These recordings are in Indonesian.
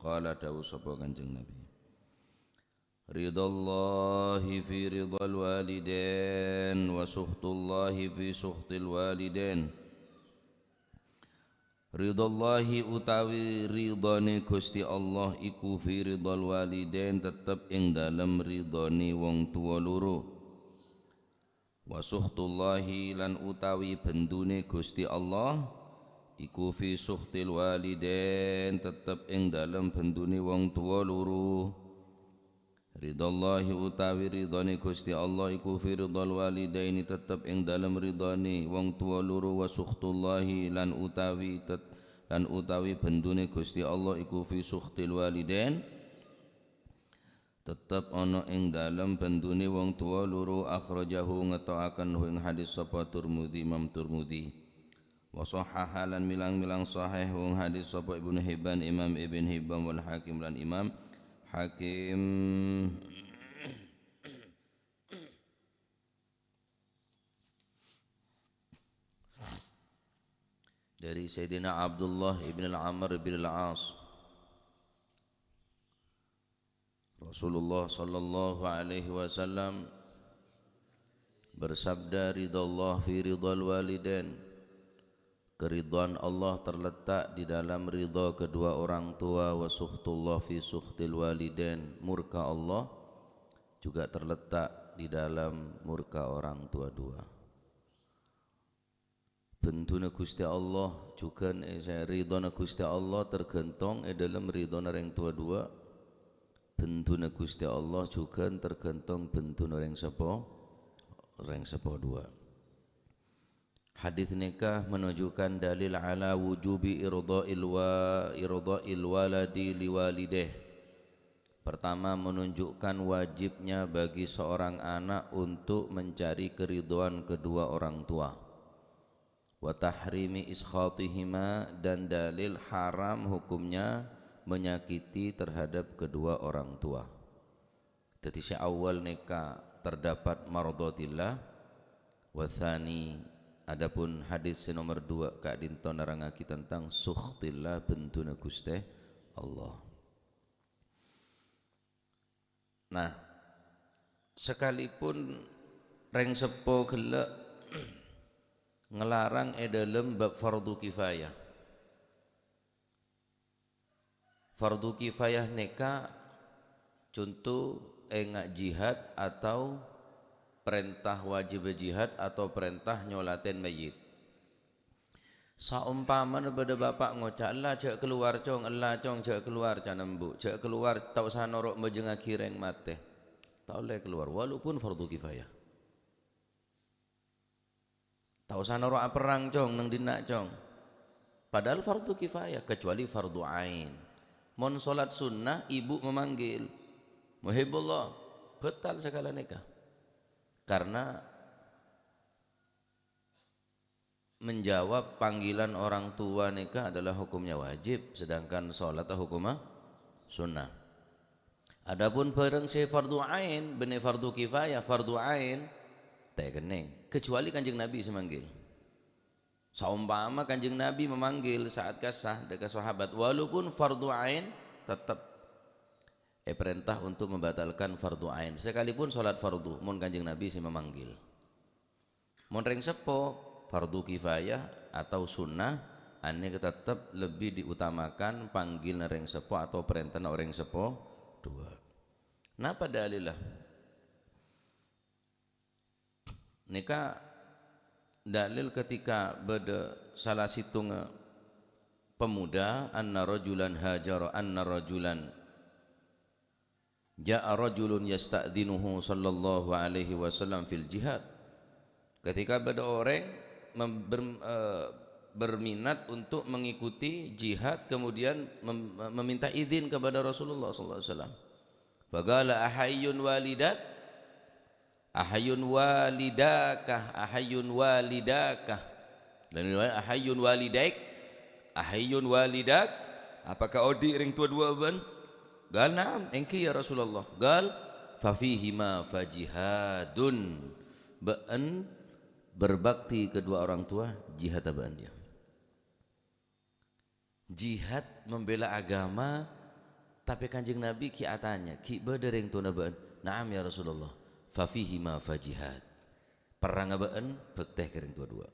Qala dawu sapa Kanjeng Nabi, ridallahi fi ridal walidain wa sukhtullahi fi sukhtil walidain. Ridallahi utawi ridane Gusti Allah iku fi ridal walidain tetep ing dalem ridane wong tuwa loro. Wa sukhtullahi lan utawi bendune Gusti Allah iku fi sukhtil walidain tetep ing dalem bendune wong tuwa loro. Ridallahi utawi ridane Gusti Allah iku fi ridal walidaini tetep ing dalem ridane wong tuwa loro. Wa sukhtullahi lan utawi bendune Gusti Allah iku fi sukhtil walidain tetep ana ing dalem bendune wong tuwa loro. Akhrajahu ngetoaken ing hadis sapa Tirmidzi, Imam Tirmidzi. Wa sahhaha lan milang-milang sahih wong hadis sapa Ibnu Hibban, Imam Ibn Hibban wal Hakim lan Imam Hakim. Dari Sayyidina Abdullah ibn al-Amr bin al-As, Rasulullah sallallahu alaihi wasallam bersabda, ridallah fi ridal walidain, keridhaan Allah terletak di dalam ridha kedua orang tua. Wa sukhtullah fi sukhtil walidain, murka Allah juga terletak di dalam murka orang tua dua. Benduna Gusti Allah juga ridhana Gusti Allah tergantung dalam ridhana orang tua dua. Benduna Gusti Allah juga tergantung benduna orang sepo dua. Hadis nikah menunjukkan dalil ala wujubi irda'il waladi liwalideh. Pertama, menunjukkan wajibnya bagi seorang anak untuk mencari keridhaan kedua orang tua. Wa tahrimi iskhatihima, dan dalil haram hukumnya menyakiti terhadap kedua orang tua. Jadi awal nikah terdapat mardatillah, wa tsani, adapun hadis nomor 2 Kak Dinto nerangake tentang sukhtillah, bentuna Gusti Allah. Nah, sekalipun reng sepo gelek ngelarang dalam bab fardu kifayah. Fardu kifayah nikah contoh engak jihad atau perintah wajib jihad atau perintah nyolatin mayit. Saumpama pada bapak ngocak Allah cak keluar cong, Allah cong cak keluar canembu, cak keluar tau sanorok majeng akhireng mate, tak boleh keluar walaupun fardu kifayah. Tau sanorok perang cong nang dinak cong, padahal fardu kifayah, kecuali fardu ain. Mon solat sunnah ibu memanggil muhibullah, batal segala nikah, karena menjawab panggilan orang tua nikah adalah hukumnya wajib, sedangkan solat hukumnya sunnah. Adapun bareng se fardu ain bene fardu kifayah, fardu ain tak kening, kecuali Kanjeng Nabi semanggil. Saumpama Kanjeng Nabi memanggil saat kasah dekat sahabat, walaupun fardu ain tetap perintah untuk membatalkan fardu ain, sekalipun salat fardu mun Kanjeng Nabi si memanggil. Mun ring sepo fardu kifayah atau sunnah, ane tetap lebih diutamakan panggil ring sepo atau perintah ring sepo dua. Napa dalilah? Nikah dalil ketika beda salah situng pemuda, anna rajulan hajara, anna rajulan ja'a rajulun yasta'dzinuhu sallallahu alaihi wasallam fil jihad. Ketika beda orang berminat untuk mengikuti jihad, kemudian meminta izin kepada Rasulullah sallallahu alaihi wasallam. Faqala ahayyun walidat, ahayyun walidakah, ahayyun walidakah, dan ahayyun walidaik, ahayyun walidak, apakah odi ring tua dua ban? Gal na'am, engki ya Rasulullah. Gal fafihima fajihadun, ba'an berbakti kedua orang tua jihad abaan dia. Jihad membela agama Tapi Kanjeng Nabi ki atanya, ki bedereng tu naban. Naam ya Rasulullah. Fa fihi ma fajihad. Perang abaan bekteh kering dua-dua.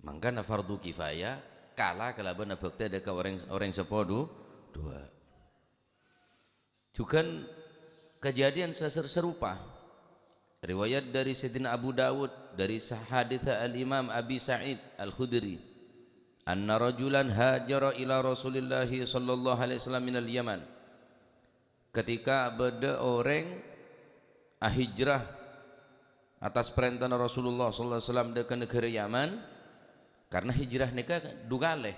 Mangkana fardu kifayah kala kalaban bekteh deka orang sepodo dua. Juga kejadian serupa. Riwayat dari Sayyidina Abu Dawud dari hadits al-Imam Abi Sa'id Al-Khudri. Anna rajulan hajara ila Rasulillah sallallahu alaihi wasallam minal Yaman. Ketika ada orang hijrah atas perintah Rasulullah sallallahu alaihi wasallam ke negara Yaman, karena hijrah nikah dugale.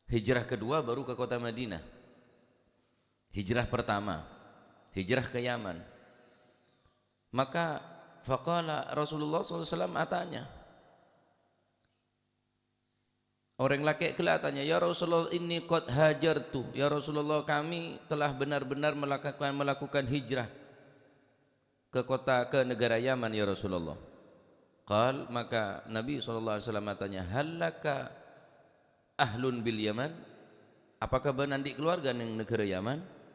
Hijrah kedua baru ke kota Madinah. Hijrah pertama, hijrah ke Yaman. Maka faqala Rasulullah sallallahu alaihi wasallam atanya, orang laki kelihatannya, ya Rasulullah ini qad hajartu, ya Rasulullah kami telah benar-benar melakukan hijrah ke negara Yaman ya Rasulullah. Qal, maka Nabi SAW tanya, halaka ahlun bil Yaman, apakah benandi keluarga yang negara Yaman?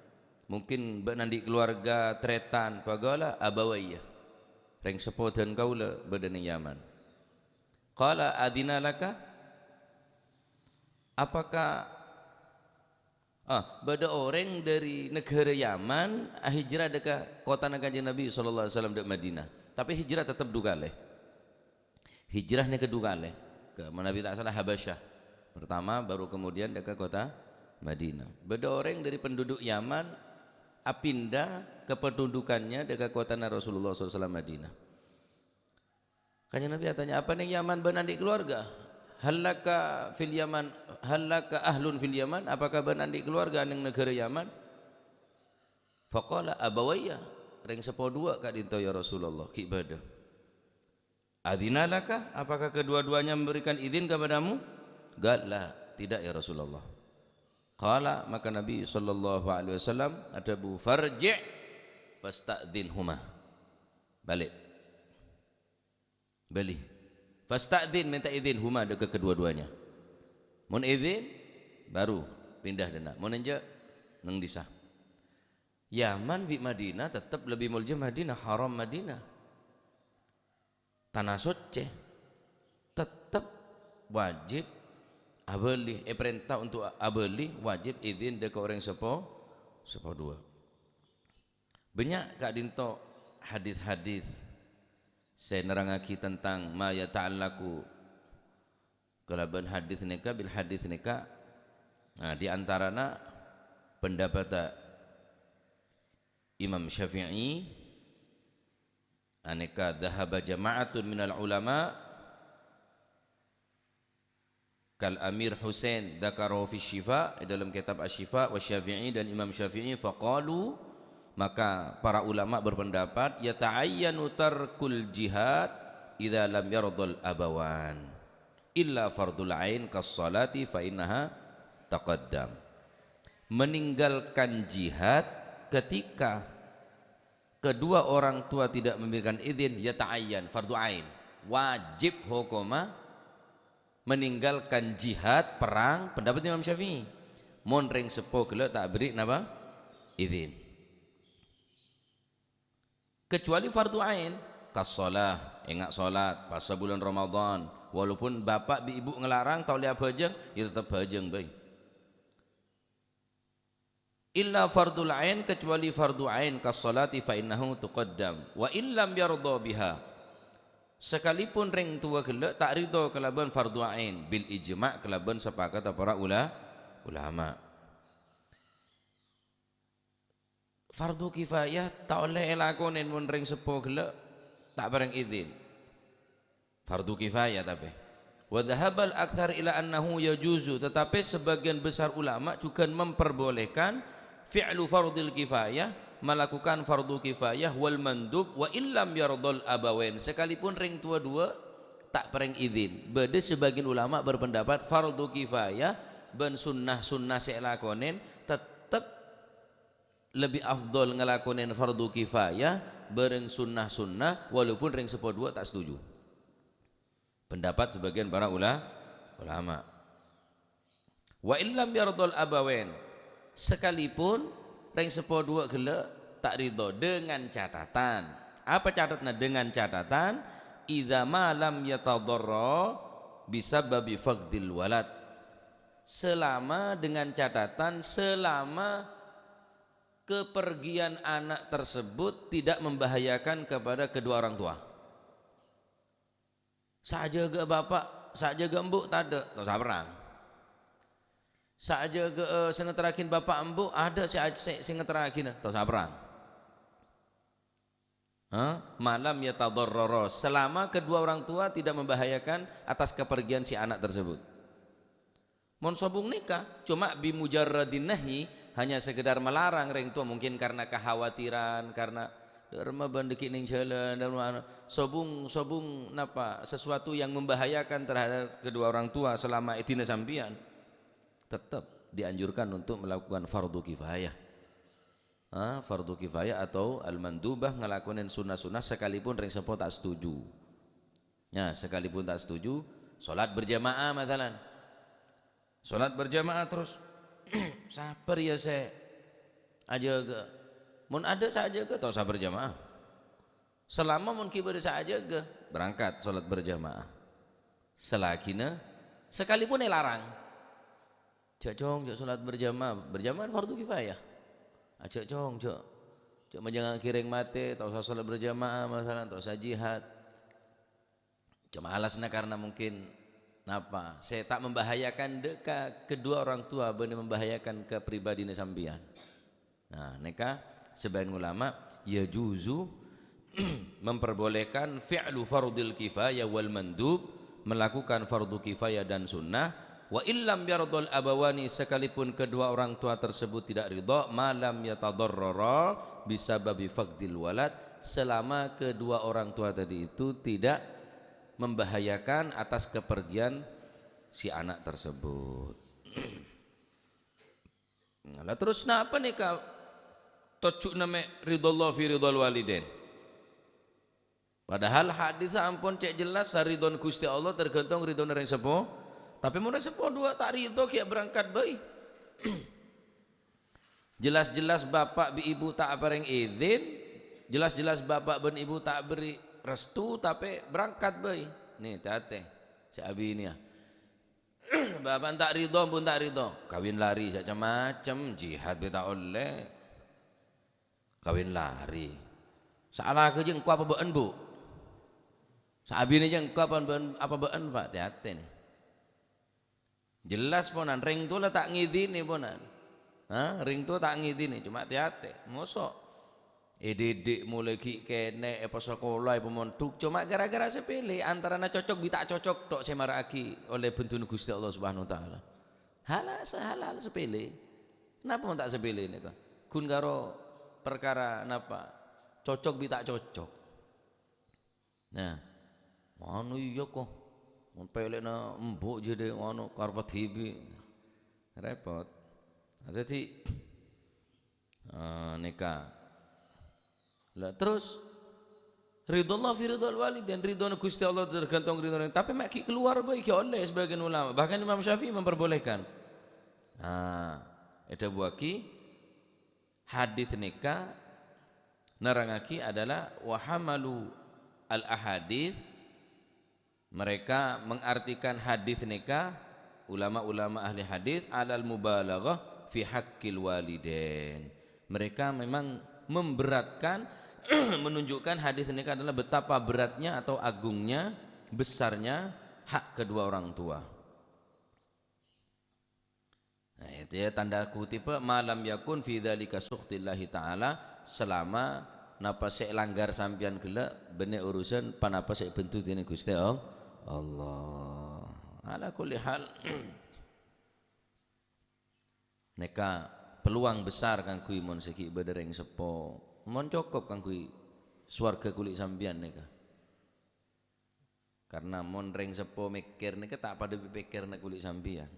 Mungkin benandi keluarga tretan, fagala abawayya, reng sepodan kaula bedani Yaman. Qala adina laka, apakah beda orang dari negara Yaman hijrah dekat kota Kanjeng Nabi sallallahu alaihi wasallam di Madinah, tapi hijrah tetap dugale. Hijrahnya kedugale ke Nabi tak salah Habasyah pertama, baru kemudian dekat kota Madinah. Beda orang dari penduduk Yaman pindah kependudukannya dekat kota Rasulullah sallallahu alaihi wasallam Madinah. Kanjeng Nabi tanya, apa nih Yaman benandi keluarga? Halaka fil Yaman, halaka ahlun fil Yaman, apakah benandi keluarga ning negara Yaman? Faqala abawayya, reng sepodua ka dinto ya Rasulullah ki ibadah. Adinalaka, apakah kedua-duanya memberikan izin kepadamu? Gala, tidak ya Rasulullah. Qala, maka Nabi sallallahu alaihi wasallam adabu farji' fasta'dzinhuma. Balik. Fasta'dzin, minta izin huma dekat kedua-duanya. Mun izin baru pindah dana. Mun enja nang disah. Yaman bi Madinah tetap lebih mulia Madinah, haram Madinah. Tanah suci tetap wajib abeli, perintah untuk abeli wajib izin dekat orang sepo dua. Banyak kak dinto hadis-hadis saya nerangaki tentang ma yata'allaku kalaban hadis nikah bil hadis nikah. Nah, di antarana pendapat Imam Syafi'i, aneka dhahaba jama'atun minal ulama kal Amir Husain dzakarahu fi Syifa, dalam kitab Asy-Syifa, wa Syafi'i dan Imam Syafi'i faqalu, maka para ulama berpendapat yata'ayyanu tarkul jihad idza lam yardal abawan illa fardul ain kas salati fa innaha taqaddam. Meninggalkan jihad ketika kedua orang tua tidak memberikan izin, yata'ayyan fardhu ain, wajib hukuma meninggalkan jihad perang, pendapat Imam Syafi'i. Mun ring sepo gele tak beri napa izin, kecuali fardhu ain kas shalah, ingat salat pas bulan Ramadan, walaupun bapak ibu ngelarang tau lihat bajeng ya tetap bajeng baik. Illa fardul ain, kecuali fardhu ain kas salati fa innahu tuqaddam wa illam yarda biha, sekalipun ring tua gelek tak ridho kelaban fardhu ain bil ijma' kelaban sepakat para ulama. Fardu kifayah tak oleh elakonen mun ring sepo gelek tak bareng izin. Fardu kifayah tapi wa dhahabal akthar ila annahu yajuzu, tetapi sebagian besar ulama juga memperbolehkan fi'lu fardil kifayah, melakukan fardu kifayah wal mandub wa illam yardal abawain, sekalipun ring tua dua tak pereng izin. Beda sebagian ulama berpendapat fardu kifayah ben sunnah selakonen tetap lebih afdol ngelakonen fardu kifayah bareng sunnah walaupun ring sepo dua tak setuju. Pendapat sebagian para ulama. Wa illam yardul abawain, sekalipun reng sepo dua gele tak ridho, dengan catatan. Apa catatan? Dengan catatan idza ma lam yatadarra bisababi faqdil walad, selama, dengan catatan selama kepergian anak tersebut tidak membahayakan kepada kedua orang tua. Saja ke bapak, saja ke embuk tak ada, tak usah perang. Saja ke sengeterakin bapak embuk ada, sengeterakin tak usah perang. Malam yatadarrara, selama kedua orang tua tidak membahayakan atas kepergian si anak tersebut. Mon sobung nikah cuma bimujarradin nahi, hanya sekedar melarang reng tua, mungkin karena kekhawatiran, karena derma bandeki ning jalan dan sobung napa sesuatu yang membahayakan terhadap kedua orang tua selama itina sampian, tetap dianjurkan untuk melakukan fardu kifayah. Fardu kifayah atau al-mandubah, ngelakuin sunnah-sunnah sekalipun reng sepo tak setuju. Ya, sekalipun tak setuju, salat berjamaah misalnya. Salat berjamaah terus sabar ya saya aja ke mun ada saja ke tak usah berjamaah, selama mun kibar saja ke berangkat salat berjamaah selakina, sekalipun larang cok salat berjamaah fardu kifayah, cok jangan kiring mati, tak usah salat berjamaah masalah, tak usah jihad, cuma alasnya karena mungkin napa saya tak membahayakan deka kedua orang tua, benar membahayakan ke pribadi sambian. Nah, neka sebagian ulama ya juzu memperbolehkan fi'lu fardil kifayah wal mandub, melakukan fardu kifayah dan sunnah. Wa illam yardul abawani, sekalipun kedua orang tua tersebut tidak ridha, malam yatadarrara bisababi faqdil walad, selama kedua orang tua tadi itu tidak membahayakan atas kepergian si anak tersebut. Nah, terus apa nih kau tocuk nama ridallah fi ridal walidain, padahal hadis ampun cek jelas ridon Gusti Allah tergantung ridon orang sepo, tapi mun sepo dua tak ridho kiak berangkat bayi. Jelas-jelas bapak bi ibu tak bareng izin, jelas-jelas bapak ben ibu tak beri restu, tapi berangkat bayi. Nih tate si abi ini ya. Bapak tak ridho pun tak ridho, kawin lari macam-macam, jihad beta oleh kawin lari. Salah ke jeng ku apa beun bu? Sabi ni jeng ku apa beun pak tate nih. Jelas ponan ring tu lah tak ngidini ponan. Ring tu tak ngidini, cuma tate mosok didik mulai ki kene apa sekolah pemontuk cuma gara-gara sepele, antara na cocok bi tak cocok tok semaraki oleh bentun Gusti Allah Subhanahu wa taala. Halal sepele. Napa mun tak sepele ini kok? Kun karo perkara napa? Cocok bi tak cocok. Nah, anu iya kok. Mun pelekna embuk jadi anu karep TV. Repot. Jadi nikah lah terus ridallah fi ridal walidain, ridho Gusti Allah tergantung ridho, tapi mak keluar baik ki oleh sebagian ulama, bahkan Imam Syafi'i memperbolehkan. Ada buaki hadits nikah nerangaki adalah wahamalu al ahadits, mereka mengartikan hadits nikah ulama-ulama ahli hadits alal mubalaghah fi haqqil walidain, mereka memang memberatkan menunjukkan hadis nikah adalah betapa beratnya atau agungnya, besarnya hak kedua orang tua. Nah, itu ya tanda kutip malam yakun fi dzalika sukhtillahi taala, selama napa sek langgar sampian gela bener urusan panapa sek bentuk dene Gusti Allah. Ala kulli hal neka peluang besar kan kui mon seki bedereng sepo mon cokop kan kui swarga kulit sambian neka, karena mon reng sepo mikir neka tak pada pikir nak kulit sambian,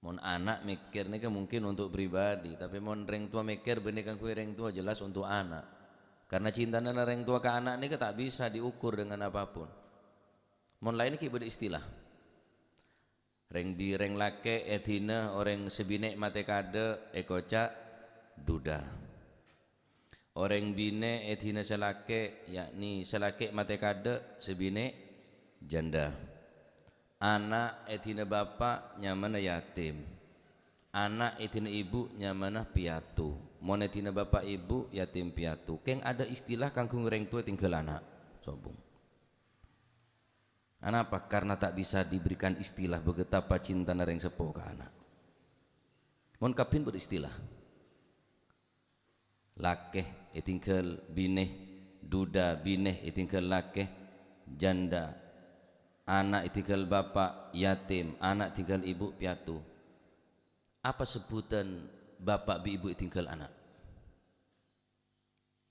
mon anak mikir neka mungkin untuk pribadi, tapi mon reng tua mikir bener kan kui reng tua jelas untuk anak, karena cinta nana reng tua ke anak neka tak bisa diukur dengan apapun. Mon lain ki beristilah reng lake etina orang sebine mate kade ekoca duda. Orang bine etina selake yakni selake mate kade sebine janda. Anak etina bapa nyamana yatim. Anak etina ibu nyamana piatu. Mon etina bapa ibu yatim piatu. Keng ada istilah kangkung reng tua tinggal anak. Sombong. Kenapa? Karena tak bisa diberikan istilah betapa cinta nareng sepo ke anak. Mon kapin beristilah. Lakeh itingkel bineh, duda bineh itingkel lakeh, janda, anak itingkel bapak yatim, anak tinggal ibu piatu. Apa sebutan bapak bi ibu itingkel anak?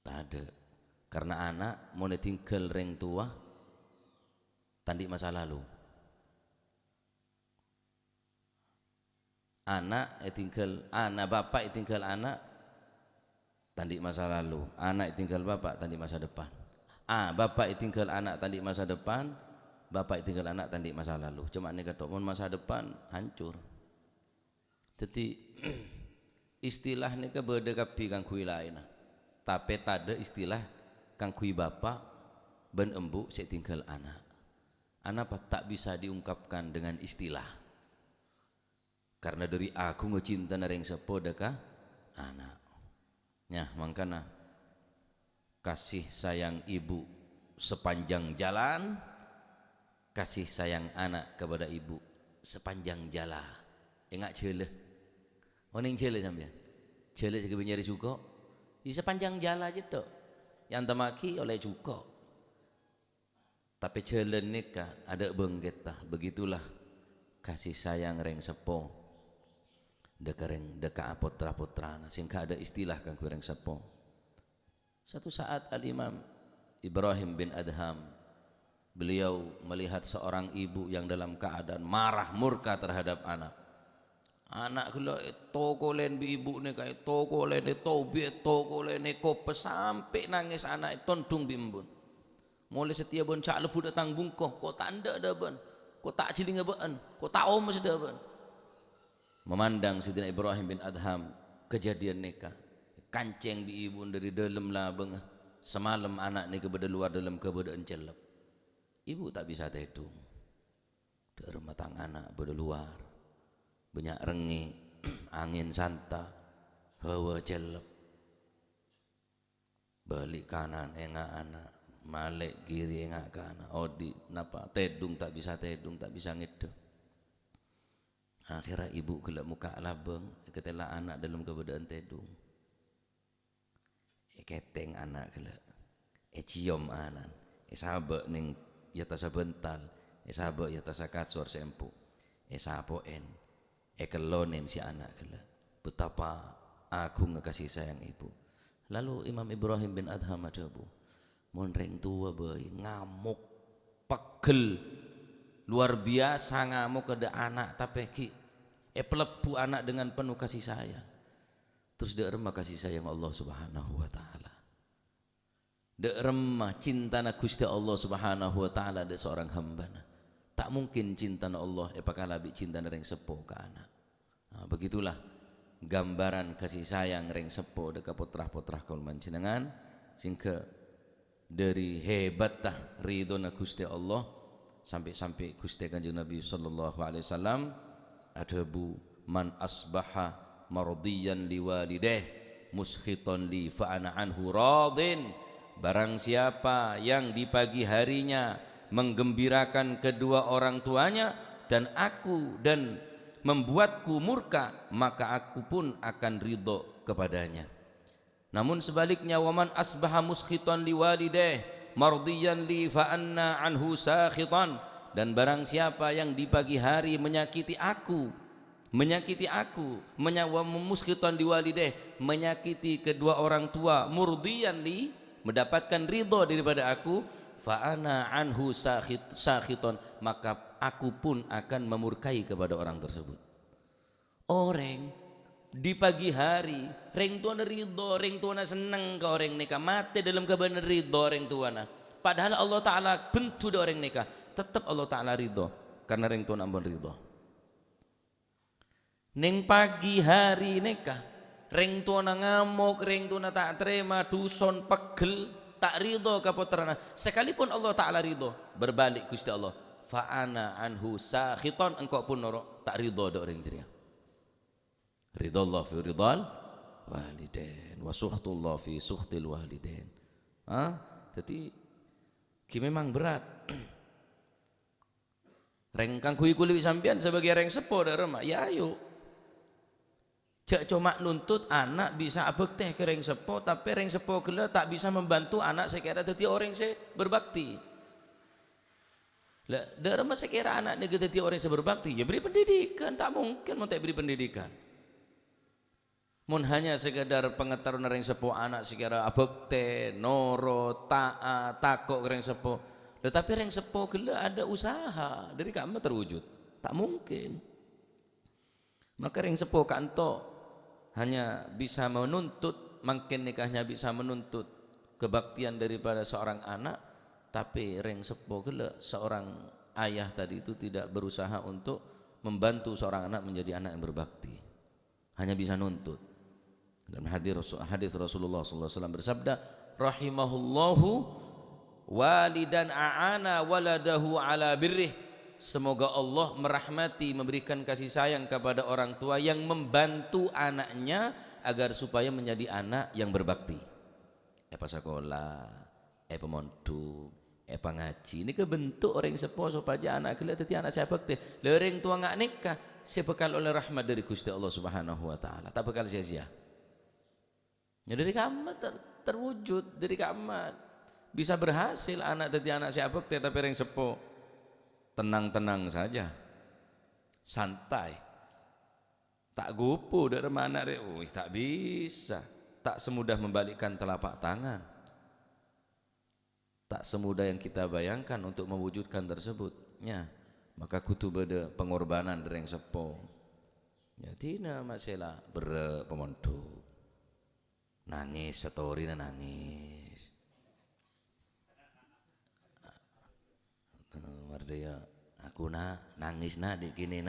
Tak ada. Karena anak mau itingkel reng tua tandi masa lalu. Anak tinggal anak bapak tinggal anak tandi masa lalu, anak tinggal bapak tandi masa depan. Bapak tinggal anak tandi masa depan, bapak tinggal anak tandi masa lalu. Cuma ini kata mon masa depan hancur. Jadi istilah ni ke beda kapi kang kui lain. Tapi tak ada istilah kang kui bapak ben embu saya tinggal anak. Anak tak bisa diungkapkan dengan istilah. Karena dari aku ngecinta nareng sepo deka anak. Ya, makanya kasih sayang ibu sepanjang jalan, kasih sayang anak kepada ibu sepanjang jalan. Enggak cele. Oning cele sampean. Cele segede nyari juga. Di sepanjang jalan aja tok. Yang temaki oleh juga. Tapi jalan nikah ada benggeta. Begitulah kasih sayang reng sepo deka putra putrana sehingga ada istilah kang reng sepo. Satu saat Al-Imam Ibrahim bin Adham beliau melihat seorang ibu yang dalam keadaan marah murka terhadap anak kula tokolen bi ibu ne kae tokolen tobi tokolen kope sampai nangis anak tondung bimbun. Mulai setia bon cak lebu datang bungkoh, kok tak anda dah bon, kok tak ciling ban, kok tak om sudah ban. Memandang Sidina Ibrahim bin Adham kejadian nikah, kanceng bi ibu dari dalam lah bengah. Semalam anak ni kepada luar dalam keadaan celep. Ibu tak bisa tidur. Dari rumah tangga anak pada luar, banyak rengi, angin santa, hawa celep. Balik kanan enggak anak. Malek kiri enggak kana odi napa tedung tak bisa ngedeng. Akhirnya ibu gelap muka labeng ketela anak dalam keadaan tedung. Keteng anak gelap cium anan sabak ning ya tasa bental sabak ya tasa kasur sempu sapoen kelonen si anak gelap. Betapa aku ngekasih sayang ibu. Lalu Imam Ibrahim bin Adham adabu mon reng tua boy ngamuk pegel luar biasa ngamuk ada anak tapi ki pelebu anak dengan penuh kasih sayang. Terus dek remah kasih sayang Allah Subhanahu wa taala. Dek remah cinta na Gusti Allah Subhanahu wa taala dek seorang hamba na. Tak mungkin cinta na Allah pakalabi cinta na reng sepo ke anak. Begitulah gambaran kasih sayang reng sepo dek putra-putra kaul manjenengan sehingga dari hebatlah ridhona Gusti Allah sampai Gusti Kanjeng Nabi sallallahu alaihi wasallam adabu man asbaha mardiyan liwalideh muskhiton li fa ana anhu radin. Barang siapa yang di pagi harinya menggembirakan kedua orang tuanya dan membuatku murka, maka aku pun akan ridho kepadanya. Namun sebaliknya waman asbaha muskhitan liwalideh mardiyan li fa anna anhu sakhitan. Dan barang siapa yang di pagi hari menyakiti aku muskhitan liwalideh menyakiti kedua orang tua, murdiyan li mendapatkan ridho daripada aku, fa ana anhu sakhitan, maka aku pun akan memurkai kepada orang tersebut. Orang di pagi hari reng tuana ridho, reng tuana seneng ke orang nikah mati dalam kebenaran ridho reng tuana. Padahal Allah Ta'ala bentuk orang nikah tetap Allah Ta'ala ridho karena reng tuana ampun ridho. Ning pagi hari nikah, ring tuana ngamuk, ring tuana tak terima, duson pegel, tak ridho kaputrana. Sekalipun Allah Ta'ala ridho, berbalik Gusti Allah, fa'ana anhu sakhiton, engkau pun norok tak ridho dok ring jeria. Ridho Allah fi ridhal walidain wa sukhtullah fi sukhtil walidain. Jadi memang berat. Reng kang kuwi sampean sebagai reng sepo dak remah, ya ayo. Cek cuma nuntut anak bisa bekti ke reng sepo, tapi reng sepo gila tak bisa membantu anak sekira dadi orang se berbakti. Lah, dak remah sekira anak nih dadi orang se berbakti, ya beri pendidikan, tak mungkin mau tak beri pendidikan. Mun hanya sekedar pengetahuan reng sepo anak sekira abekte, noro, taat, takok reng sepo. Tetapi reng sepo gila ada usaha dari kamu terwujud, tak mungkin. Maka reng sepo kanto hanya bisa menuntut, makin nikahnya bisa menuntut kebaktian daripada seorang anak, tapi reng sepo gila seorang ayah tadi itu tidak berusaha untuk membantu seorang anak menjadi anak yang berbakti, hanya bisa nuntut. Dalam hadis Rasulullah SAW bersabda, rahimahullahu walidan a'ana waladahu ala birrih. Semoga Allah merahmati, memberikan kasih sayang kepada orang tua yang membantu anaknya agar supaya menjadi anak yang berbakti. Apa sekolah, pemondok, ngaji. Ini kebentuk orang sepo supaya anak kelihatan jadi anak saya bakti. Lereng tua ngak nikah, sebekal oleh rahmat dari Gusti Allah Subhanahu Wa Taala. Tak bakal sia-sia. Ya dari kamu terwujud, dari kamu bisa berhasil anak jadi anak saya bakti, tapi orang sepo tenang-tenang saja, santai, tak gupu dari mana tak bisa, tak semudah membalikkan telapak tangan, tak semudah yang kita bayangkan untuk mewujudkan tersebutnya. Maka kutu beda pengorbanan dari yang sepo. Ya tina masalah berpemondok, nangis story nangis. Mardaya aku nangis di kini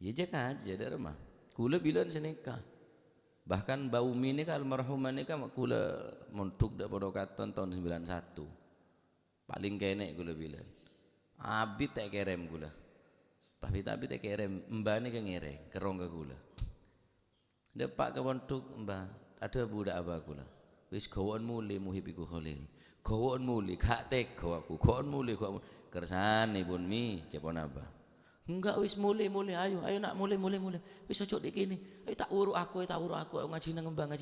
ya jaga aja dari rumah kula bilang senika, bahkan bau mini kan almarhumah nika kula montuk dak pada katon tahun 91 paling kenek kula bilang abit tak kerem kula tapi tak kerem mbane ke ngereng kerong ke kula depak ke montuk mbah ada budak apa kula wis gawon mule muhibiku khalil gawon muli gak tega aku gawon muli kersane pun mi cepon apa enggak wis muli ayo nak muli wis ojo dikini ayo tak uruk aku ngaji nang ngembang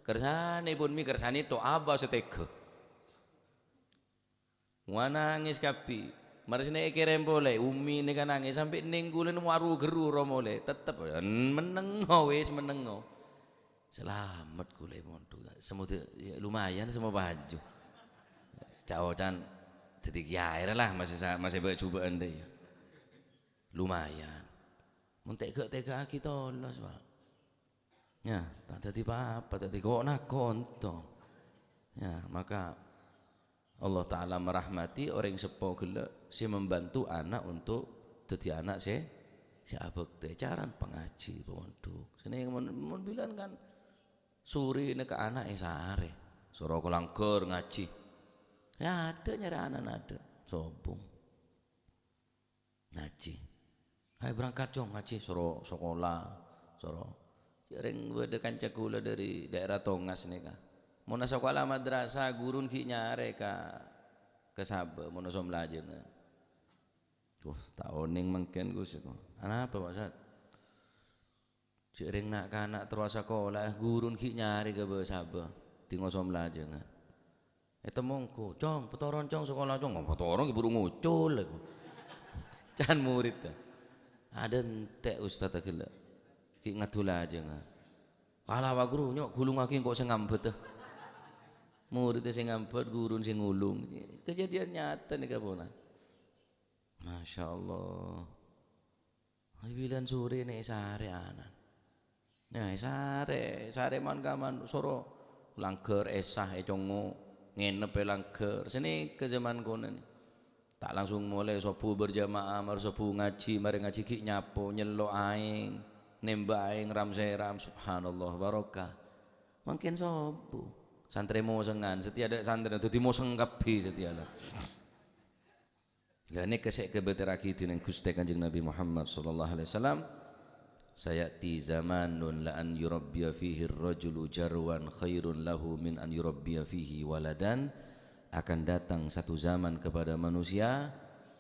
kersane pun mi kersane to apa setega nangis kapi marsine kirim boleh umi ini kan nangis sampai ninggulen waru geru romole tetep menengo wis menengo selamat kule montu semua ya, lumayan semua baju cawocan jadi kiai lah masih banyak cobaan deh lumayan mentega kita lolos pak ya tak ada apa tadi kok nak konto ya maka Allah Ta'ala merahmati orang sepo gila si membantu anak untuk jadi anak si abekte caran pengaji pondok sini yang mau bilang kan suri ini ke anak sehari suruh kulangker ngaji ya ada nyari anak ada sombong ngaji ayo berangkat dong ngaji suruh sekolah suruh jaring beda kanca kula dari daerah Tongas nih kak mau sekolah madrasah gurun ki nyare ke Sabah mau nasom lajeng tahun ning mungkin gue sih anak apa maksud jaring nak anak terus sekolah gurun ki nyare ke Sabah tinggal som lajeng temongku, cong, petoron cong sekolah cong, petoron buru ngucul aku. Jangan murid dah. Ada entek ustaz akhirnya, ki ngadul aja nggak. Kalah wa guru nyok gulung aki kok sing ngambet dah. Murid sing ngambet, gurun sing ngulung. Kejadian nyata nih kaponan. Masya Allah. Bilan sore nih sare anan. Nah sare man kaman soro langker esah congo nginep langker sini ke zaman kono tak langsung mulai sopu berjamaah mar sopu ngaji mari ngaji ki nyapo nyelok aing nembak aing ram seram subhanallah barokah mungkin sopu santri mau sengan setiap ada santri itu mau sengkapi setiap ada ini kesek kebeteraki dengan Gusti Kanjeng Nabi Muhammad sallallahu alaihi wasallam sayati zamanun la an yurabbiya fihi ar-rajulu jarwan khairun lahu min an yurabbiya fihi waladan. Akan datang satu zaman kepada manusia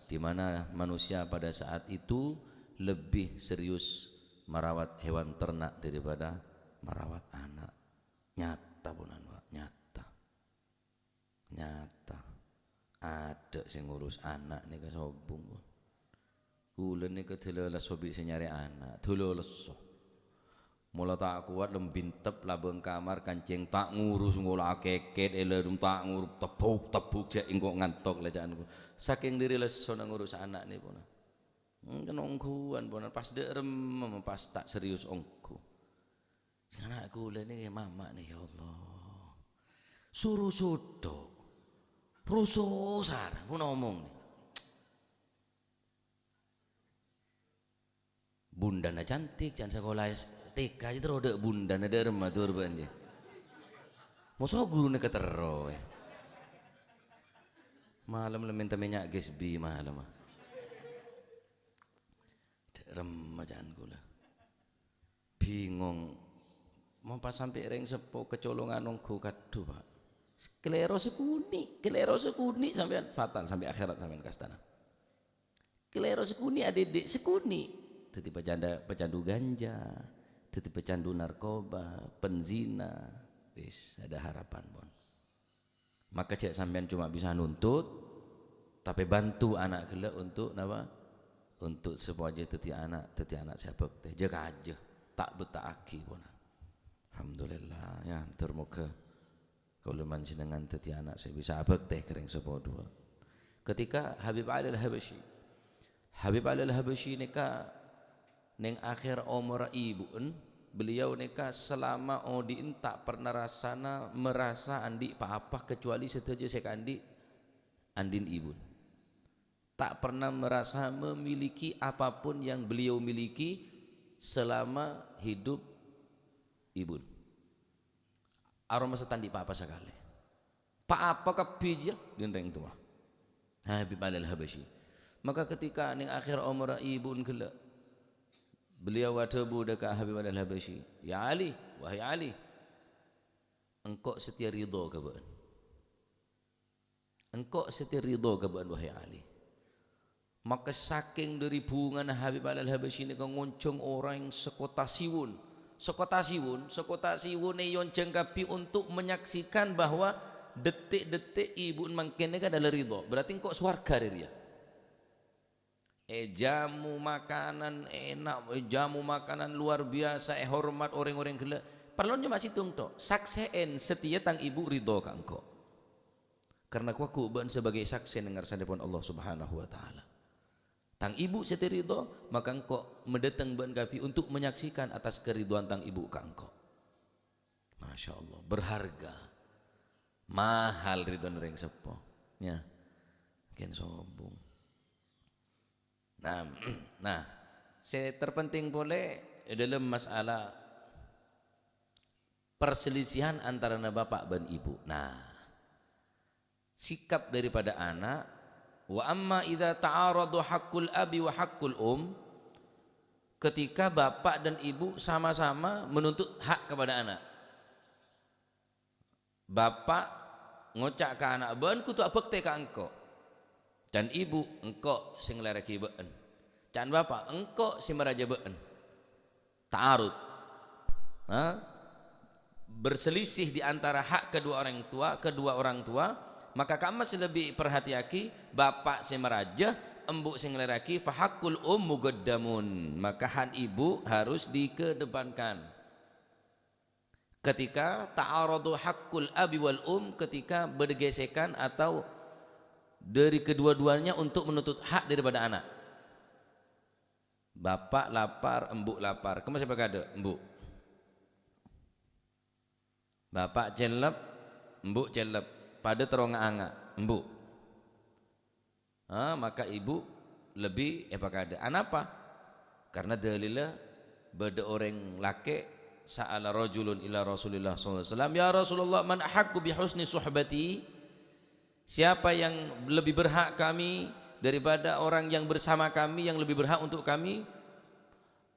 di mana manusia pada saat itu lebih serius merawat hewan ternak daripada merawat anak. Nyata punan Pak, nyata ada sing ngurus anak nika sobung pun kula nika delala sobi sing nyari anak delala leso mula tak kuat lembintep labeng kamar kancing tak ngurus ngolah keket elem tak ngurus tebuk jek engko ngantok lecakanku saking diri leso nang ngurus anak ni pun kenongkuan pun pas derem pas tak serius ongku anak kula ni mama nih ya Allah suruh sodok rusuh sarah pun ngomong nih bundana cantik jangan sekolah TK aja terus ada bundana ada rematur banjir masa guru nak ketero malam minta minyak gesbi malam remajaan gula bingung mau pas sampai ring sepo kecolongan nongku kadu Pak kelero sekuni sampai fatal sampai akhirat sampai kastana kelero sekuni adik sekuni tadi pecandu ganja tadi pecandu narkoba penzina wis ada harapan pun maka cek sampean cuma bisa nuntut tapi bantu anak gila untuk apa untuk sepuaja teti anak saya bekte jaga aja tak betah aki pun alhamdulillah ya termoga kalau dengan teti anak saya bisa bekte kering sepuah dua ketika Habib Ali Al-Habasyi nikah neng akhir umur ibuun beliau nikah selama odiin tak pernah merasa andi apa kecuali setuju saya andin ibu tak pernah merasa memiliki apapun yang beliau miliki selama hidup ibu aroma setandi apa sekali apa kepija gendeng tua Habib Al-Habasyi maka ketika neng akhir umur ibuun kelak beliau wadabu dekat Habib Al-Habasyi ya Ali wahai Ali engkau setia ridho keban wahai Ali maka saking dari bungan Habib Al-Habasyi ini ngoncong orang sekota siwun yon jengkapi untuk menyaksikan bahwa detik-detik ibu mangkene adalah ridho berarti engkau swarga dari dia jamu makanan enak jamu makanan luar biasa hormat orang-orang gila perlunya masih tunggu sakseen setia tang ibu ridho kangko karena kuaku ban sebagai saksi dengar sadepon Allah Subhanahu wa taala tang ibu setia ridho maka engkau mendatang ban kapi untuk menyaksikan atas keriduan tang ibu kangko Masya Allah berharga mahal ridho nering sepo nya ken sombong nah saya terpenting boleh dalam masalah perselisihan antara bapak dan ibu nah sikap daripada anak wa amma idza ta'aradu haqqul abi wa haqqul ketika bapak dan ibu sama-sama menuntut hak kepada anak bapak ngocak ke anak ben kudu bekte ka engko dan ibu engkau sing lereki beun can bapak engkau si meraja beun ta'arud berselisih di antara hak kedua orang tua maka kamu lebih perhatiaki bapak si meraja embuk sing lereki fahakul muqaddamun maka hak ibu harus dikedepankan ketika ta'aradu haqqul abi wal ketika bergesekan atau dari kedua-duanya untuk menuntut hak daripada anak bapak lapar embuk lapar kamu siapa kade embuk bapak celep embuk celep pada terong anga embuk maka ibu lebih pakada. Anapa? Karena dalilnya beda orang laki sa'ala rajulun ila Rasulillah sallallahu alaihi wasallam, ya Rasulullah, man ahaqqu bi husni suhbati, siapa yang lebih berhak kami daripada orang yang bersama kami, yang lebih berhak untuk kami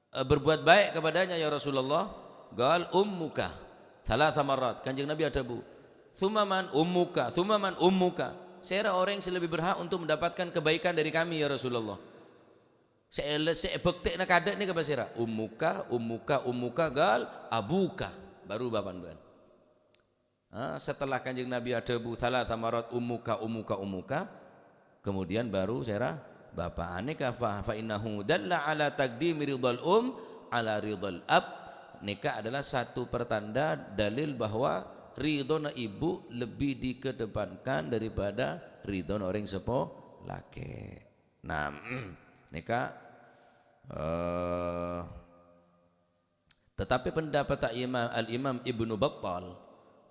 berbuat baik kepadanya ya Rasulullah? Gal ummuka thalatha marrat. Kanjeng Nabi ada bu, thumaman ummuka, thumaman ummuka. Saya orang yang lebih berhak untuk mendapatkan kebaikan dari kami ya Rasulullah. Saya bektek nak ada ni kepada saya. Ummuka, ummuka, ummuka, gal abuka. Baru bapan. Setelah kanjeng Nabi ada bu thalatha marrat ummuka, ummuka, ummuka, kemudian baru saya bapak. Nikah fa innahu dalla ala taqdimi ridal ala ridal ab. Nikah adalah satu pertanda dalil bahwa ridho ibu lebih dikedepankan daripada ridho orang sepo laki. Nah, nikah tetapi pendapat al-Imam Ibnu Battal,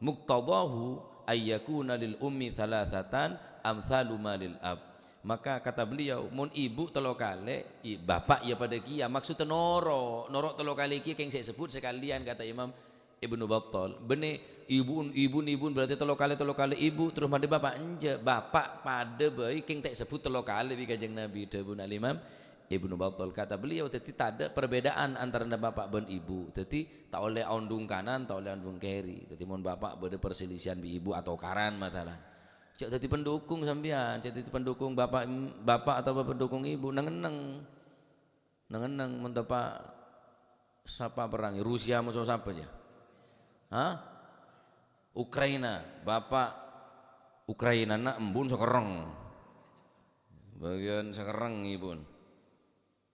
muqtadahu ayyakuna lil ummi thalathatan amthalu ma lil ab. Maka kata beliau, mun ibu telo kali bapak ya pada kia, maksudnya norok telo kali kia yang saya sebut sekalian, kata Imam Ibnu Battal. Benih ibu berarti telo kali ibu terus pada bapak enje, bapak pada bayi keng tak sebut telo kali bi kanjeng Nabi debun Imam Ibnu Battal. Kata beliau, jadi tak ada perbedaan antara bapak dan ibu, jadi tak oleh ondung kanan tak oleh ondung kiri. Jadi mun bapak berde perselisihan bi ibu atau karan matalah, cak jadi pendukung sampean, cak jadi pendukung bapak atau bapak pendukung ibu, nengeneng mun pak siapa perang Rusia musuh siapa aja? Ukraina, bapak Ukraina nak embun sekereng, bagian sekereng ibun.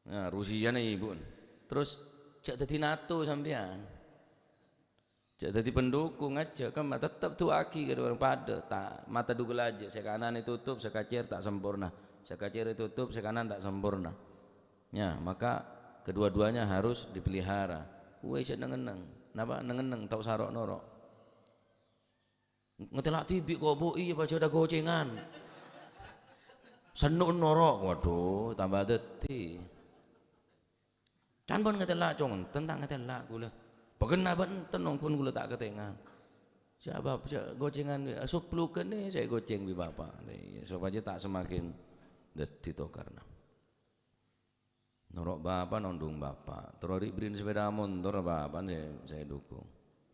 Nah Rusia nih ibun. Terus cak jadi NATO sampean, cak jadi pendukung aja kan, tetap tu aki ke orang pada tak mata dugel aja, sekanan tutup sekacir tak sempurna, sekacir tutup sekanan tak sempurna. Ya maka kedua-duanya harus dipelihara. Wes nengeneng. Napa nengeneng tau sarok norok ngetelak tibi kok bu, iya baca ada gocengan senuk norok, waduh tambah deti kan pun ngetelak cong tentang ngetelak gula bagaimana benten pun gula tak ketengan siapa gocengan suplukan nih saya goceng bi bapak supaya tak semakin deti to karena norok bapak nondung bapak terus brin sepeda motor bapak saya dukung.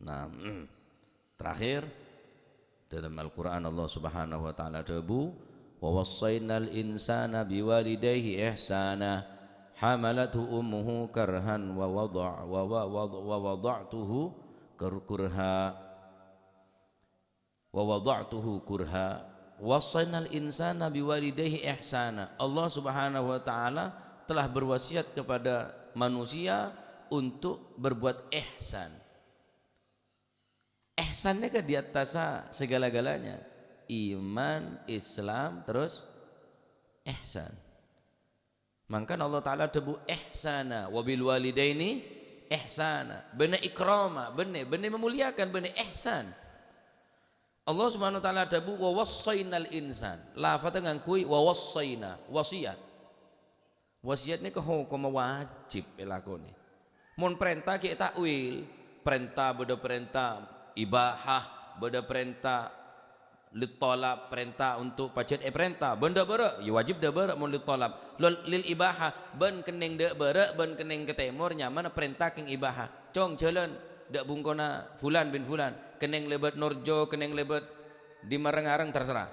Nah terakhir dalam Al-Quran Allah Subhanahu Wa Taala debu wa wassaynal insana biwalidayhi ihsana hamalathu ummuhu karhan wa wada'tuhu kurha wassaynal insana biwalidayhi ihsana. Allah Subhanahu Wa Taala telah berwasiat kepada manusia untuk berbuat ihsan. Ihsannya kan di atas segala-galanya, iman, Islam, terus ihsan. Maka Allah Ta'ala debu ihsana wabil walidaini ihsana, benar ikrama, benar memuliakan, benar ihsan. Allah Subhanahu Wa Ta'ala debu wa wassaynal insan, lafadz ngangkui wa wassayna, wasiat. Wasiat ni hukum wajib elakoni. Mun perintah kita takwil, perintah beda perintah ibahah, beda perintah litolab, perintah untuk pacet perintah benda bera ya wajib dah bera mun litolab lil ibahah ben kening dak bera ben kening ke temur nyaman perintah king ibahah cong jalan dak bungkona fulan bin fulan kening lebet Norjo kening lebet di Marengareng terserah.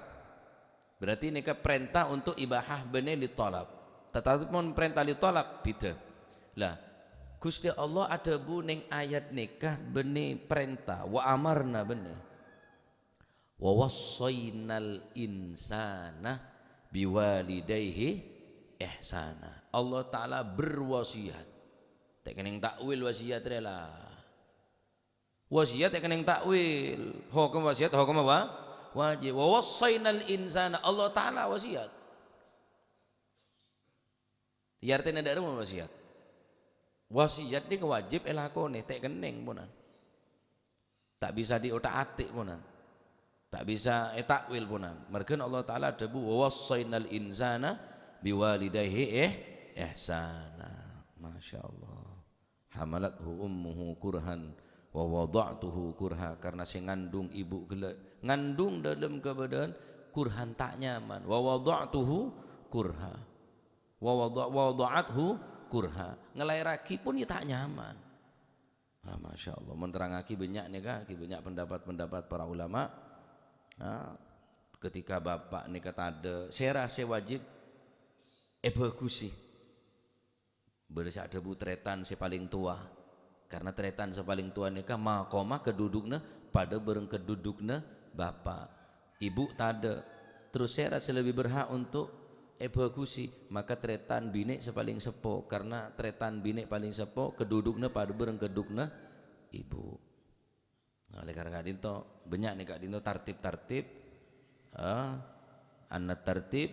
Berarti ini ke perintah untuk ibahah bene litolab. Tetapi pun perintah ditolak beda lah. Gusti Allah ada bu ning ayat nikah benih perintah wa amarna benih wa wassaynal insana biwalidayhi ihsana. Allah Ta'ala berwasiat tak kening takwil wasiat rela wasiat tak kening takwil hukum wasiat hukum apa wajib wa wassaynal insana. Allah Ta'ala wasiat ya artinya tidak ada wasiat. Wasiat ini wajib elakone tek kening punan. Tak bisa diotak-atik punan. Tak bisa takwil punan. Mergen Allah taala debu wassainal insana biwalidayhi ihsana. Masyaallah. Hamalathu ummuhu kurhan wa wada'tuhu kurha, karena sing ngandung ibu ngandung dalam keadaan kurhan tak nyaman, wa wada'tuhu kurha wa wada'athu kurha, ngelairaki pun ya tak nyaman. Masya Allah, menerangaki banyak nih kah, banyak pendapat-pendapat para ulama. Ketika bapak nih kata ada saya rasa wajib bagusi berasa ada tretan si paling tua, karena tretan si paling tua nih kah makomah keduduknya pada bereng keduduknya bapak ibu tada, terus saya rasa lebih berhak untuk bagusi, maka tretan bini sepaling sepo, karena tretan bini paling sepo keduduknya pada bereng keduduknya ibu. Nah, oleh karena dinto banyak nih kak dinto tartib anak tertib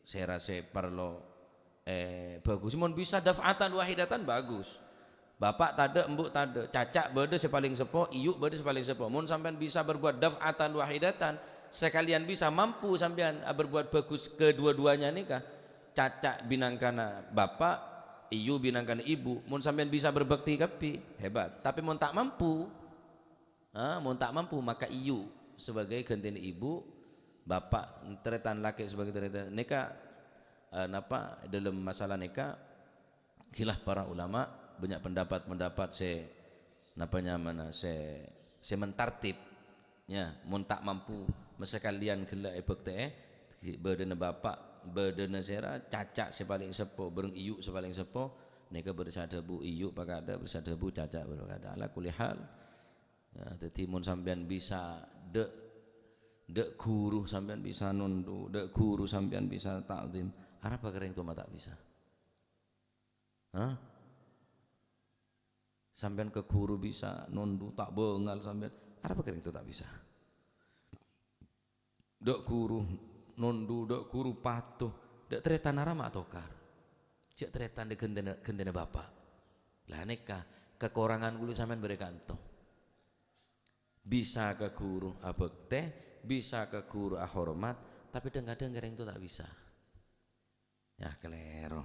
saya rasa perlu bagus, mohon bisa daf'atan wahidatan bagus. Bapak tada, embuk tada, cacak berde sepaling sepo, iuk berde sepaling sepo. Mohon sampean bisa berbuat daf'atan wahidatan, sekalian bisa mampu sampean berbuat bagus kedua-duanya nikah. Cacak binangkana bapak, iu binangkana ibu. Mohon sampean bisa berbakti kapi, hebat. Tapi mohon tak mampu, maka iu sebagai gantian ibu, bapak tretan laki sebagai tretan nikah. Napa dalam masalah nikah khilaf para ulama, banyak pendapat napanya mana mentartib ya, mun tak mampu mesekalian gela bekte bedena bapak bedena sera cacak sepaling sepo bereng iyu sepaling sepo nikah bersada bu iyu pakada bersada bu cacak berkada ala kulihal ya. Jadi mun sampean bisa dek guru sampean bisa nundu, dek guru sampean bisa taklim, apa kering itu mah tak bisa? Sampean ke guru bisa nundu tak bengal sampean, apa kering itu tak bisa? Dek guru nundu, dek guru patuh, dek tretan arama atokar, cek tretan dek gendena bapak. Lah nikah kekurangan gulu sampean berikan toh. Bisa ke guru abek teh, bisa ke guru ahormat, tapi kadang-kadang kering itu tak bisa. Ya kelero,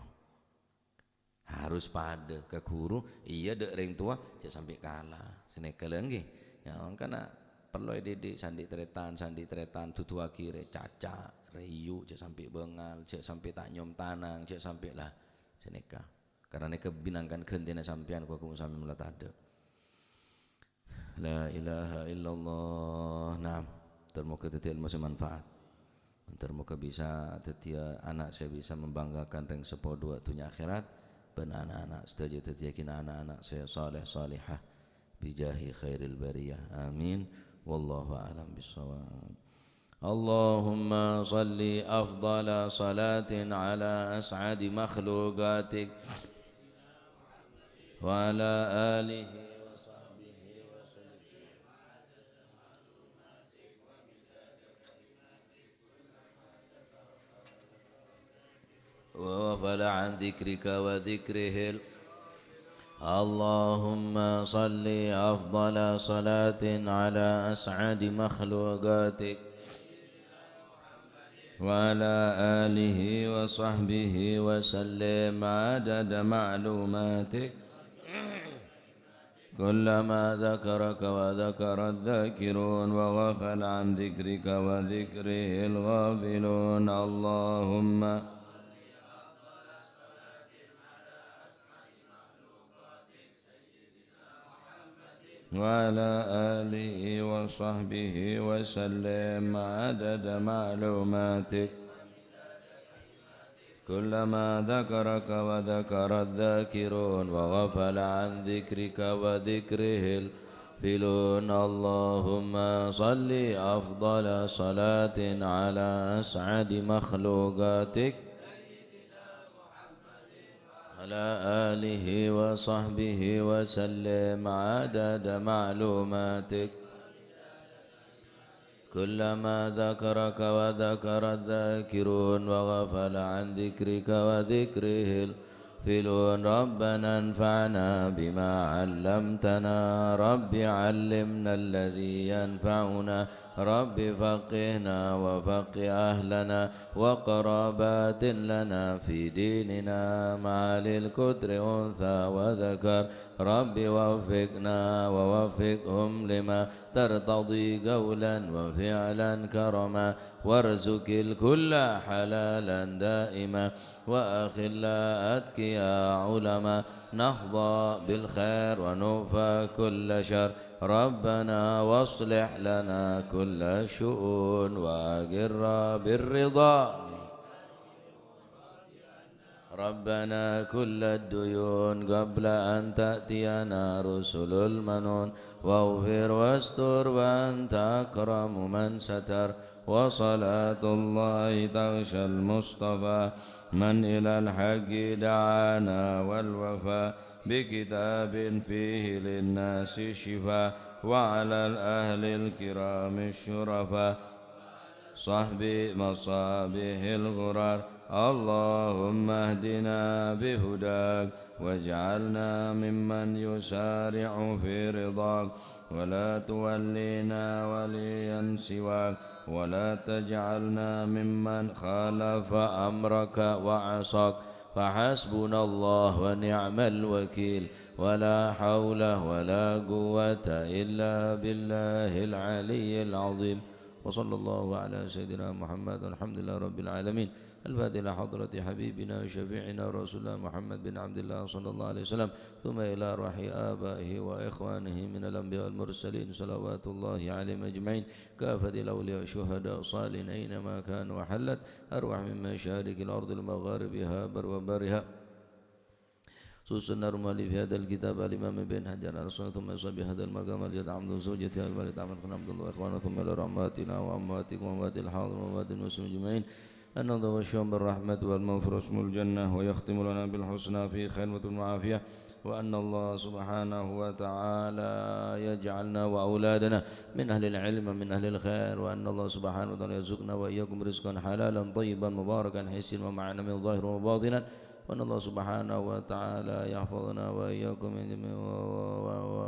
harus pada ke guru iya dek ring tua cek sampai kalah sini kelenggi ya karena perlu didik sandi tretan tutu akhirnya caca reyu cek sampai bengal cek sampai tak nyom tanang cek sampai lah seneka karena neka binangkan kentina sampean ku sampai mulat ada la ilaha illallah. Nah termoga tetil masih manfaat, termoga bisa tetia anak saya bisa membanggakan ring sepodo dunia akhirat, ben anak-anak setuju yakin anak-anak saya saleh salihah bijahi khairil bariyah amin wallahu a'lam bissawab. Allahumma salli afdala salatin ala as'adi makhluqatik wa ala alihi وغفل عن ذكرك وذكره اللهم صل أفضل صلاة على أسعد مخلوقاتك وعلى آله وصحبه وسلم عدد معلوماتك كلما ذكرك وذكر الذاكرون وغفل عن ذكرك وذكره الغافلون اللهم وعلى آله وصحبه وسلم عدد معلوماتك كلما ذكرك وذكر الذاكرون وغفل عن ذكرك وذكره الغافلون اللهم صل أفضل صلاة على أسعد مخلوقاتك على آله وصحبه وسلم عدد معلوماتك كلما ذكرك وذكر الذاكرون وغفل عن ذكرك وذكره الغافلون ربنا انفعنا بما علمتنا رب علمنا الذي ينفعنا رب فقهنا وفقه أهلنا وقرابات لنا في ديننا مع للكتر أنثى وذكر رب وفقنا ووفقهم لما ترتضي قولا وفعلا كرما وارزق الكل حلالا دائما وأخلاء يا علما نهضى بالخير ونوفى كل شر ربنا واصلح لنا كل الشؤون وأقر بالرضا ربنا كل الديون قبل أن تأتينا رسل المنون واغفر واستر وأنت أكرم من ستر وصلاة الله تغشى المصطفى من إلى الحق دعانا والوفاء بكتاب فيه للناس شفاء وعلى الأهل الكرام الشرفاء صحب مصابيح الغرار اللهم اهدنا بهداك واجعلنا ممن يسارع في رضاك ولا تولينا وليا سواك ولا تجعلنا ممن خالف أمرك وعصاك فحسبنا الله ونعم الوكيل ولا حول ولا قوة إلا بالله العلي العظيم وصلى الله على سيدنا محمد والحمد لله رب العالمين الفاتحة إلى حضرة حبيبنا وشفيعنا رسول الله محمد بن عبد الله صلى الله عليه وسلم ثم إلى أرواح آبائه وإخوانه من الأنبياء والمرسلين صلوات الله عليهم أجمعين كافة الأولياء والشهداء صالحين أينما كانوا وحلت أرواح من مشارق الأرض المغاربها بر وبرها خصوصا المؤلف في هذا الكتاب الإمام بن حجر الأسقلاني ثم يصاب بهذا المقام الجد عبد زوجته الوالد أحمد بن عبد الله وإخوانه ثم إلى رحماتنا وأمواتكم وأموات الحاضر وأموات المسلمين أجمعين أن نضوشهم بالرحمة والمغفرة اسم الجنة ويختم لنا بالحسنى في خير والعافية وأن الله سبحانه وتعالى يجعلنا وأولادنا من أهل العلم من أهل الخير وأن الله سبحانه وتعالى يرزقنا وإياكم رزقا حلالا طيبا مباركا حسنا ومعنا من ظاهر وباطنا وأن الله سبحانه وتعالى يحفظنا وإياكم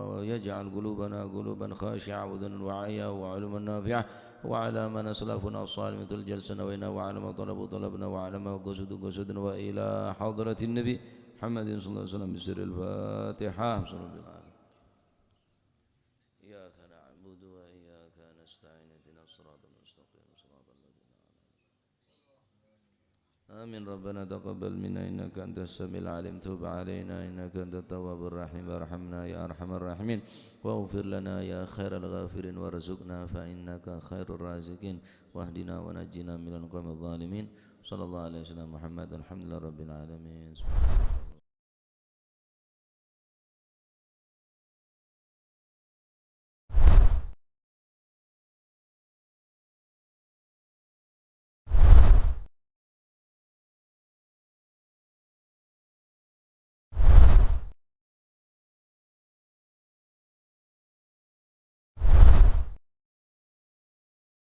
ويجعل قلوبنا قلوبا خاشعة وذنا وعيا وعلما نافعة وعلى ما نسلفنا الصالح مثل الجلسة نوينا وعلى ما طلبوا طلبنا وعلى ما قصدنا وإلى حضرة النبي محمد صلى الله عليه وسلم بسر الفاتحة بسم الله العالمين إياك نعبد وإياك نستعين اهدنا الصراط المستقيم صراط الذين آمين ربنا تقبل منا إنك أنت السميع العليم تب علينا إنك أنت التواب الرحيم وارحمنا يا أرحم الراحمين واغفر لنا يا خير الغافرين وارزقنا فإنك خير الرازقين واهدنا ونجنا من القوم الظالمين صلى الله عليه وسلم محمد الحمد لله رب العالمين.